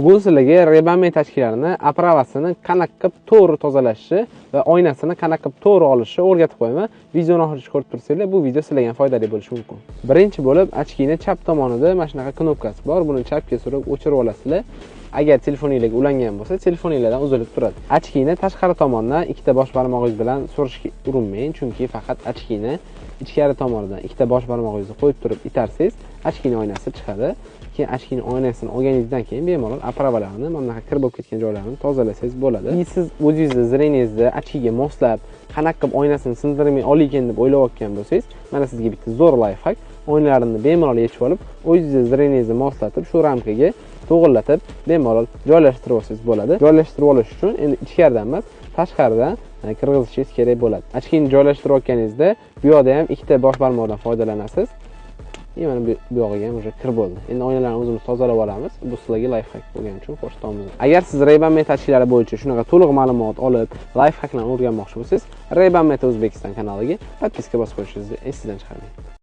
Bugun sizlarga Ray-Ban tashkillarini opravasini qanaqa qilib to'g'ri tozalashi va oynasini qanaqa qilib to'g'ri olishi o'rgatib qo'yaman. Videoni oxirigacha ko'rib tursanglar, bu video sizlarga foydali bo'lishi mumkin. Birinchi bo'lib, ochkini chap tomonida mana shunaqa knopkasi bor. Buni chapga surib o'chirib olasizlar. Agar telefoningizga ulangan bo'lsa, telefoningizdan uzilib turadi. Ochkini tashqari tomondan ikkita bosh barmog'ingiz bilan surishga urinmang, chunki faqat ochkini ichkari tomonidan ikkita bosh barmog'ingizni qo'yib turib itarsangiz, ochkini oynasi chiqadi. Keyin ochkini oynasini olganingizdan keyin bemalol opravalarni, mana bunaqa kir bo'lib ketgan joylarini tozalasangiz bo'ladi. Siz o'zingizni zreniyingizni ochkiga moslab, qanaqa qilib oynasini sindirmay olayotgan deb o'ylayotgan bo'lsangiz, mana sizga bitta zo'r layfhak. Oynalarni bemalol yechib olib, o'zingizni zreniyingizni moslatib, shu ramkaga to'g'irlatib, bemalol joylashtirib olsangiz bo'ladi. Joylashtirib olish uchun endi ichkaridan emas, tashqaridan kirgizishingiz kerak bo'ladi. Ochkini joylashtirib olganingizda, bu yoqda ham ikkita bosh barmoqdan foydalanasiz. Mana bu yog'iga ham o'sha kir bo'ldi. Endi oynalarni o'zimiz tozalab olamiz. Bu sizlarga layfhak bo'lgani uchun ko'rsatamiz. Agar siz Ray-Ban tashkillari bo'yicha shunaqa to'liq ma'lumot olib, layfhaklarni o'rganmoqchi bo'lsangiz, Ray-Ban O'zbekiston kanaliga podpiska bosib qo'yishingizni esingizdan chiqarmang.